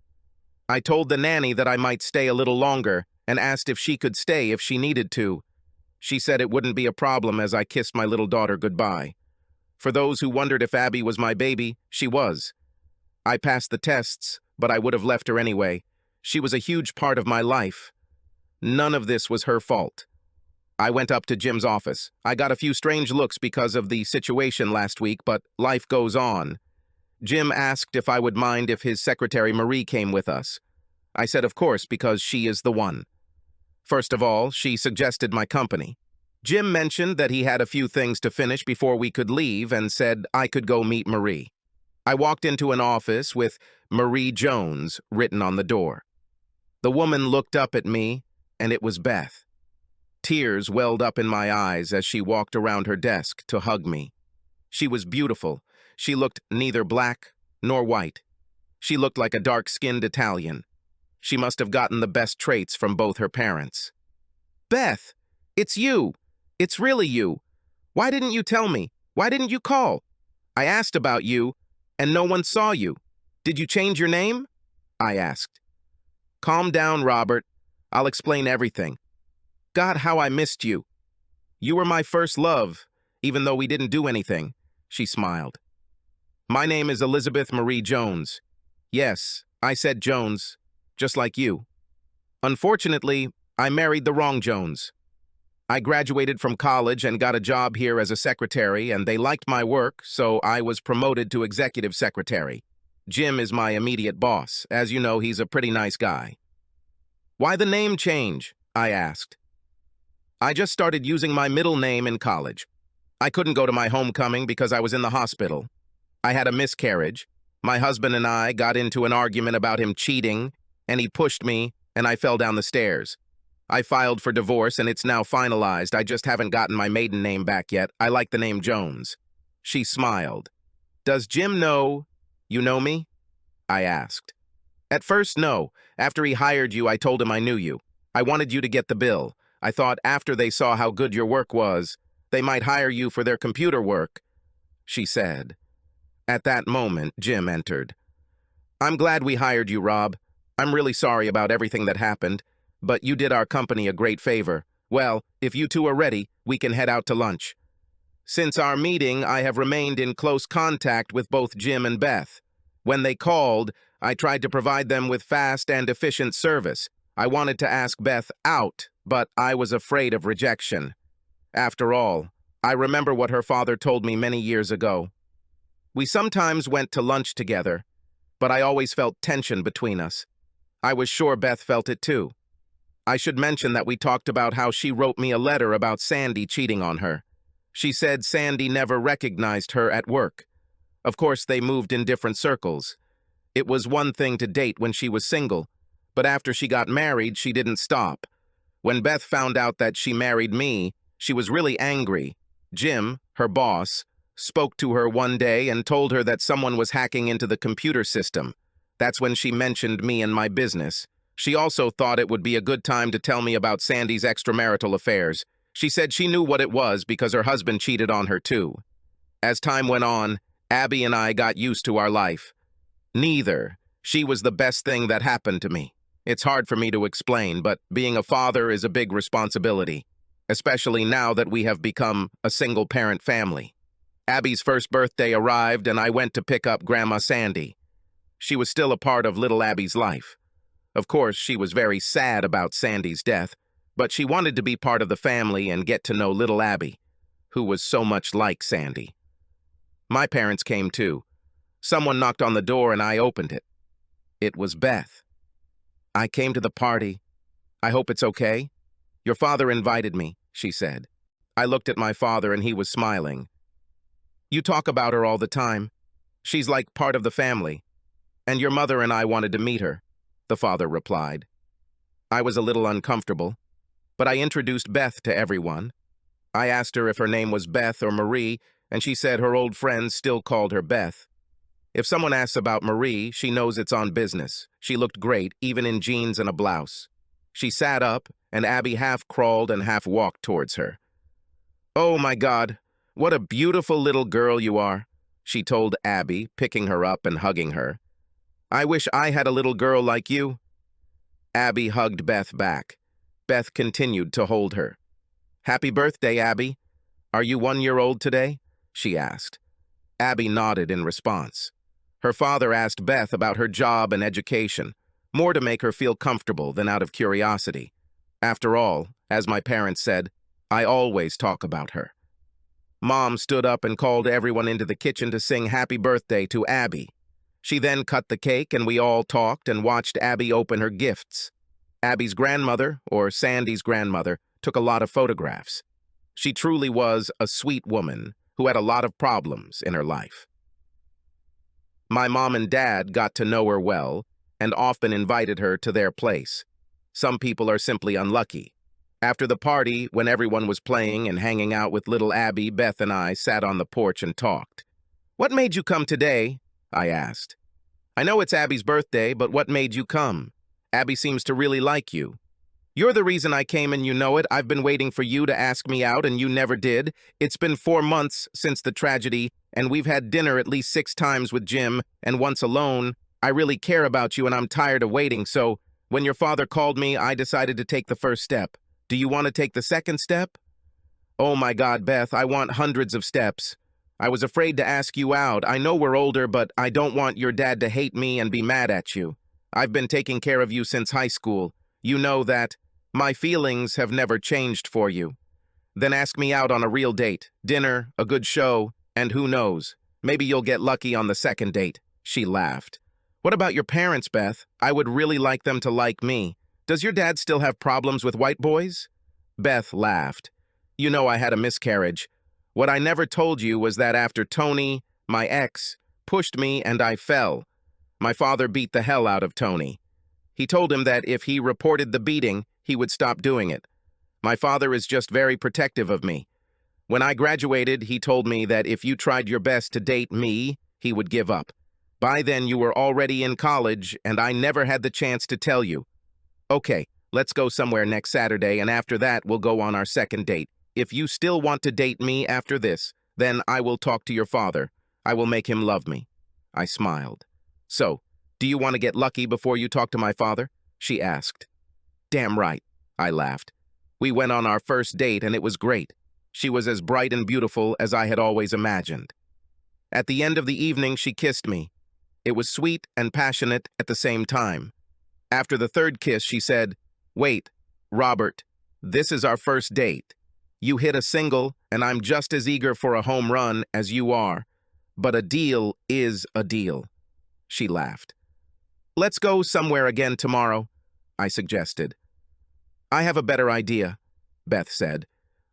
I told the nanny that I might stay a little longer and asked if she could stay if she needed to. She said it wouldn't be a problem as I kissed my little daughter goodbye. For those who wondered if Abby was my baby, she was. I passed the tests, but I would have left her anyway. She was a huge part of my life. None of this was her fault. I went up to Jim's office. I got a few strange looks because of the situation last week, but life goes on. Jim asked if I would mind if his secretary Marie came with us. I said of course, because she is the one. First of all, she suggested my company. Jim mentioned that he had a few things to finish before we could leave and said I could go meet Marie. I walked into an office with Marie Jones written on the door. The woman looked up at me, and it was Beth. Tears welled up in my eyes as she walked around her desk to hug me. She was beautiful. She looked neither black nor white. She looked like a dark-skinned Italian. She must have gotten the best traits from both her parents. "Beth, it's you. It's really you. Why didn't you tell me? Why didn't you call? I asked about you, and no one saw you. Did you change your name?" I asked. "Calm down, Robert. I'll explain everything. God, how I missed you. You were my first love, even though we didn't do anything," she smiled. "My name is Elizabeth Marie Jones. Yes, I said Jones, just like you. Unfortunately, I married the wrong Jones. I graduated from college and got a job here as a secretary, and they liked my work, so I was promoted to executive secretary. Jim is my immediate boss. As you know, he's a pretty nice guy." "Why the name change?" I asked. "I just started using my middle name in college. I couldn't go to my homecoming because I was in the hospital. I had a miscarriage. My husband and I got into an argument about him cheating, and he pushed me, and I fell down the stairs. I filed for divorce, and it's now finalized. I just haven't gotten my maiden name back yet. I like the name Jones." She smiled. "Does Jim know you know me?" I asked. "At first, no. After he hired you, I told him I knew you. I wanted you to get the bill. I thought after they saw how good your work was, they might hire you for their computer work," she said. At that moment, Jim entered. "I'm glad we hired you, Rob. I'm really sorry about everything that happened, but you did our company a great favor. Well, if you two are ready, we can head out to lunch." Since our meeting, I have remained in close contact with both Jim and Beth. When they called, I tried to provide them with fast and efficient service. I wanted to ask Beth out, but I was afraid of rejection. After all, I remember what her father told me many years ago. We sometimes went to lunch together, but I always felt tension between us. I was sure Beth felt it too. I should mention that we talked about how she wrote me a letter about Sandy cheating on her. She said Sandy never recognized her at work. Of course, they moved in different circles. It was one thing to date when she was single, but after she got married, she didn't stop. When Beth found out that she married me, she was really angry. Jim, her boss, spoke to her one day and told her that someone was hacking into the computer system. That's when she mentioned me and my business. She also thought it would be a good time to tell me about Sandy's extramarital affairs. She said she knew what it was because her husband cheated on her too. As time went on, Abby and I got used to our life. Neither. She was the best thing that happened to me. It's hard for me to explain, but being a father is a big responsibility, especially now that we have become a single-parent family. Abby's first birthday arrived, and I went to pick up Grandma Sandy. She was still a part of little Abby's life. Of course, she was very sad about Sandy's death, but she wanted to be part of the family and get to know little Abby, who was so much like Sandy. My parents came too. Someone knocked on the door and I opened it. It was Beth. "I came to the party. I hope it's okay. Your father invited me," she said. I looked at my father and he was smiling. "You talk about her all the time. She's like part of the family. And your mother and I wanted to meet her," the father replied. I was a little uncomfortable, but I introduced Beth to everyone. I asked her if her name was Beth or Marie, and she said her old friends still called her Beth. If someone asks about Marie, she knows it's on business. She looked great, even in jeans and a blouse. She sat up, and Abby half crawled and half walked towards her. "Oh my God, what a beautiful little girl you are," she told Abby, picking her up and hugging her. "I wish I had a little girl like you." Abby hugged Beth back. Beth continued to hold her. "Happy birthday, Abby. Are you 1 year old today?" she asked. Abby nodded in response. Her father asked Beth about her job and education, more to make her feel comfortable than out of curiosity. After all, as my parents said, I always talk about her. Mom stood up and called everyone into the kitchen to sing happy birthday to Abby. She then cut the cake and we all talked and watched Abby open her gifts. Abby's grandmother, or Sandy's grandmother, took a lot of photographs. She truly was a sweet woman who had a lot of problems in her life. My mom and dad got to know her well and often invited her to their place. Some people are simply unlucky. After the party, when everyone was playing and hanging out with little Abby, Beth and I sat on the porch and talked. "What made you come today?" I asked. "I know it's Abby's birthday, but what made you come? Abby seems to really like you." "You're the reason I came and you know it. I've been waiting for you to ask me out and you never did. It's been 4 months since the tragedy and we've had dinner at least 6 times with Jim and once alone. I really care about you and I'm tired of waiting, so when your father called me, I decided to take the first step. Do you want to take the second step?" "Oh my God, Beth, I want hundreds of steps. I was afraid to ask you out. I know we're older, but I don't want your dad to hate me and be mad at you. I've been taking care of you since high school. You know that. My feelings have never changed for you. Then ask me out on a real date, dinner, a good show, and who knows, maybe you'll get lucky on the second date." She laughed. "What about your parents, Beth? I would really like them to like me. Does your dad still have problems with white boys?" Beth laughed. "You know I had a miscarriage. What I never told you was that after Tony, my ex, pushed me and I fell, my father beat the hell out of Tony. He told him that if he reported the beating, he would stop doing it. My father is just very protective of me. When I graduated, he told me that if you tried your best to date me, he would give up. By then you were already in college and I never had the chance to tell you. Okay, let's go somewhere next Saturday and after that we'll go on our second date. If you still want to date me after this, then I will talk to your father. I will make him love me." I smiled. "So, do you want to get lucky before you talk to my father?" she asked. "Damn right," I laughed. We went on our first date and it was great. She was as bright and beautiful as I had always imagined. At the end of the evening, she kissed me. It was sweet and passionate at the same time. After the third kiss, she said, "Wait, Robert, this is our first date. You hit a single, and I'm just as eager for a home run as you are. But a deal is a deal." She laughed. "Let's go somewhere again tomorrow," I suggested. "I have a better idea," Beth said.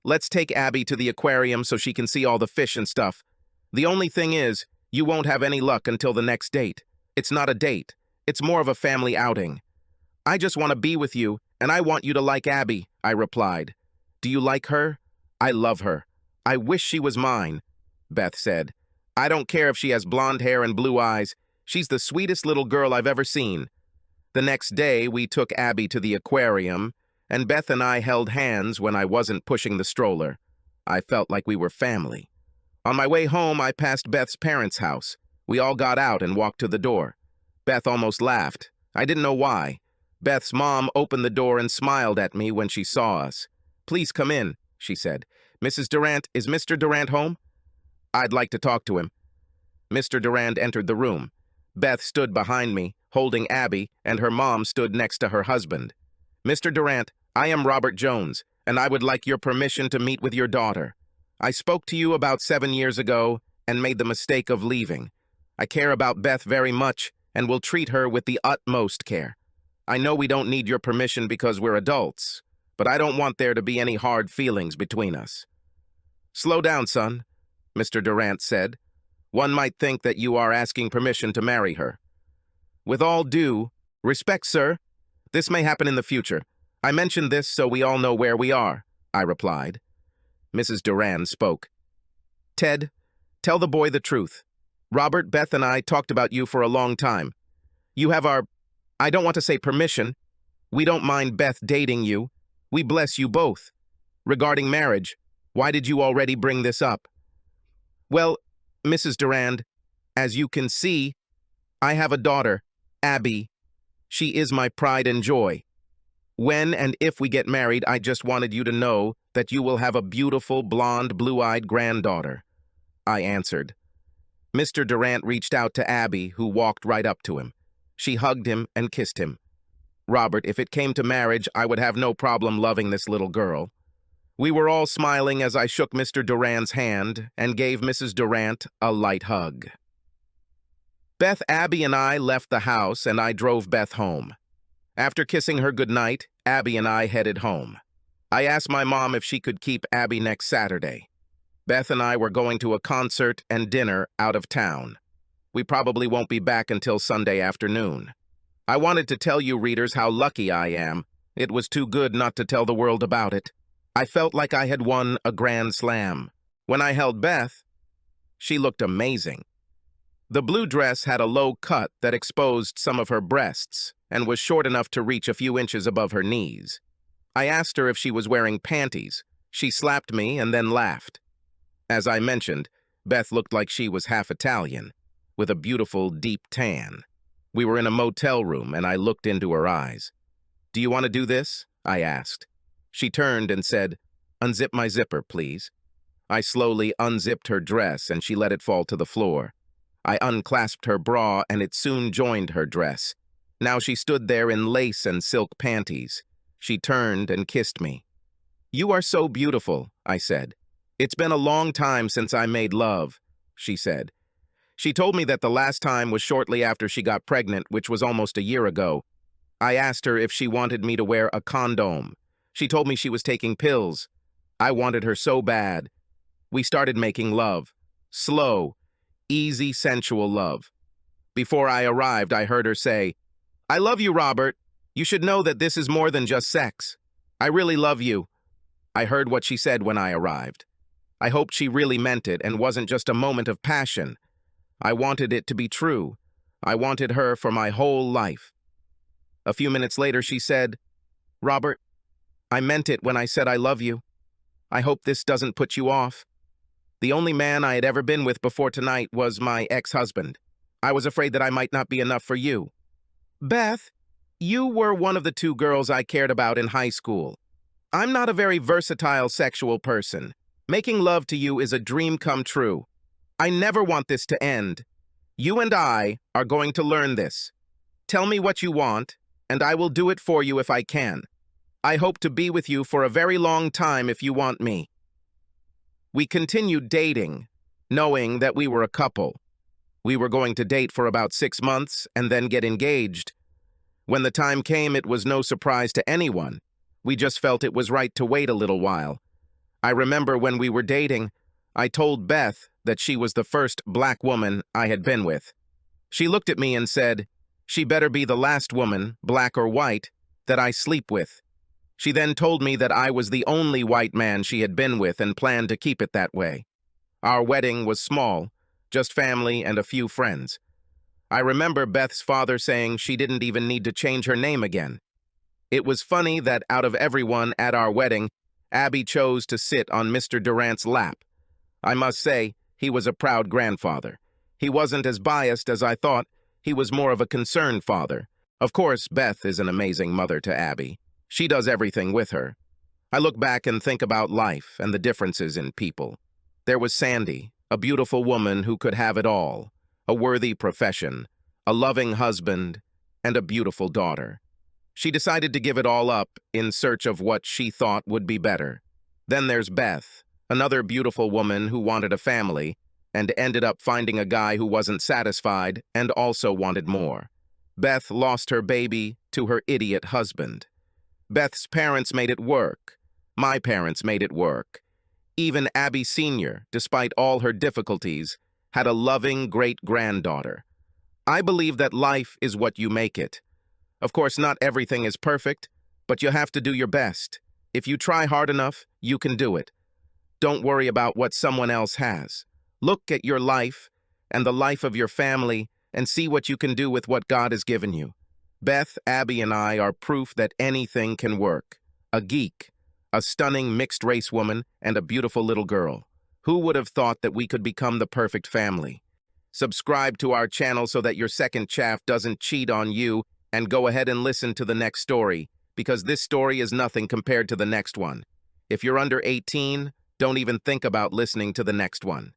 "Let's take Abby to the aquarium so she can see all the fish and stuff. The only thing is, you won't have any luck until the next date. It's not a date. It's more of a family outing." "I just want to be with you, and I want you to like Abby," I replied. "Do you like her?" "I love her. I wish she was mine," Beth said. "I don't care if she has blonde hair and blue eyes. She's the sweetest little girl I've ever seen." The next day, we took Abby to the aquarium, and Beth and I held hands when I wasn't pushing the stroller. I felt like we were family. On my way home, I passed Beth's parents' house. We all got out and walked to the door. Beth almost laughed. I didn't know why. Beth's mom opened the door and smiled at me when she saw us. "Please come in," she said. "Mrs. Durant, is Mr. Durant home?" "I'd like to talk to him." Mr. Durant entered the room. Beth stood behind me, holding Abby, and her mom stood next to her husband. "Mr. Durant, I am Robert Jones, and I would like your permission to meet with your daughter. I spoke to you about 7 years ago and made the mistake of leaving. I care about Beth very much and will treat her with the utmost care. I know we don't need your permission because we're adults, but I don't want there to be any hard feelings between us." "Slow down, son," Mr. Durant said. "One might think that you are asking permission to marry her." "With all due respect, sir, this may happen in the future. I mentioned this so we all know where we are," I replied. Mrs. Durant spoke. "Ted, tell the boy the truth. Robert, Beth, and I talked about you for a long time. You have our, I don't want to say permission. We don't mind Beth dating you. We bless you both. Regarding marriage, why did you already bring this up?" "Well, Mrs. Durand, as you can see, I have a daughter, Abby. She is my pride and joy. When and if we get married, I just wanted you to know that you will have a beautiful, blonde, blue-eyed granddaughter," I answered. Mr. Durant reached out to Abby, who walked right up to him. She hugged him and kissed him. Robert, if it came to marriage, I would have no problem loving this little girl. We were all smiling as I shook Mr. Durant's hand and gave Mrs. Durant a light hug. Beth, Abby, and I left the house, and I drove Beth home. After kissing her goodnight, Abby and I headed home. I asked my mom if she could keep Abby next Saturday. Beth and I were going to a concert and dinner out of town. We probably won't be back until Sunday afternoon. I wanted to tell you readers how lucky I am. It was too good not to tell the world about it. I felt like I had won a grand slam. When I held Beth, she looked amazing. The blue dress had a low cut that exposed some of her breasts and was short enough to reach a few inches above her knees. I asked her if she was wearing panties. She slapped me and then laughed. As I mentioned, Beth looked like she was half Italian, with a beautiful, deep tan. We were in a motel room, and I looked into her eyes. "Do you want to do this?" I asked. She turned and said, "Unzip my zipper, please." I slowly unzipped her dress, and she let it fall to the floor. I unclasped her bra, and it soon joined her dress. Now she stood there in lace and silk panties. She turned and kissed me. "You are so beautiful," I said. "It's been a long time since I made love," she said. She told me that the last time was shortly after she got pregnant, which was almost a year ago. I asked her if she wanted me to wear a condom. She told me she was taking pills. I wanted her so bad. We started making love. Slow, easy, sensual love. Before I arrived, I heard her say, "I love you, Robert. You should know that this is more than just sex. I really love you." I heard what she said when I arrived. I hoped she really meant it and wasn't just a moment of passion. I wanted it to be true. I wanted her for my whole life. A few minutes later, she said, "Robert, I meant it when I said I love you. I hope this doesn't put you off. The only man I had ever been with before tonight was my ex-husband. I was afraid that I might not be enough for you. Beth, you were one of the two girls I cared about in high school. I'm not a very versatile sexual person. Making love to you is a dream come true. I never want this to end. You and I are going to learn this. Tell me what you want, and I will do it for you if I can. I hope to be with you for a very long time if you want me." We continued dating, knowing that we were a couple. We were going to date for about 6 months and then get engaged. When the time came, it was no surprise to anyone. We just felt it was right to wait a little while. I remember when we were dating, I told Beth that she was the first black woman I had been with. She looked at me and said, "She better be the last woman, black or white, that I sleep with." She then told me that I was the only white man she had been with and planned to keep it that way. Our wedding was small, just family and a few friends. I remember Beth's father saying she didn't even need to change her name again. It was funny that out of everyone at our wedding, Abby chose to sit on Mr. Durant's lap. I must say, he was a proud grandfather. He wasn't as biased as I thought. He was more of a concerned father. Of course, Beth is an amazing mother to Abby. She does everything with her. I look back and think about life and the differences in people. There was Sandy, a beautiful woman who could have it all, a worthy profession, a loving husband, and a beautiful daughter. She decided to give it all up in search of what she thought would be better. Then there's Beth, another beautiful woman who wanted a family and ended up finding a guy who wasn't satisfied and also wanted more. Beth lost her baby to her idiot husband. Beth's parents made it work. My parents made it work. Even Abby Sr., despite all her difficulties, had a loving great-granddaughter. I believe that life is what you make it. Of course, not everything is perfect, but you have to do your best. If you try hard enough, you can do it. Don't worry about what someone else has. Look at your life and the life of your family and see what you can do with what God has given you. Beth, Abby, and I are proof that anything can work. A geek, a stunning mixed-race woman, and a beautiful little girl. Who would have thought that we could become the perfect family? Subscribe to our channel so that your second chaff doesn't cheat on you, and go ahead and listen to the next story, because this story is nothing compared to the next one. If you're under 18, don't even think about listening to the next one.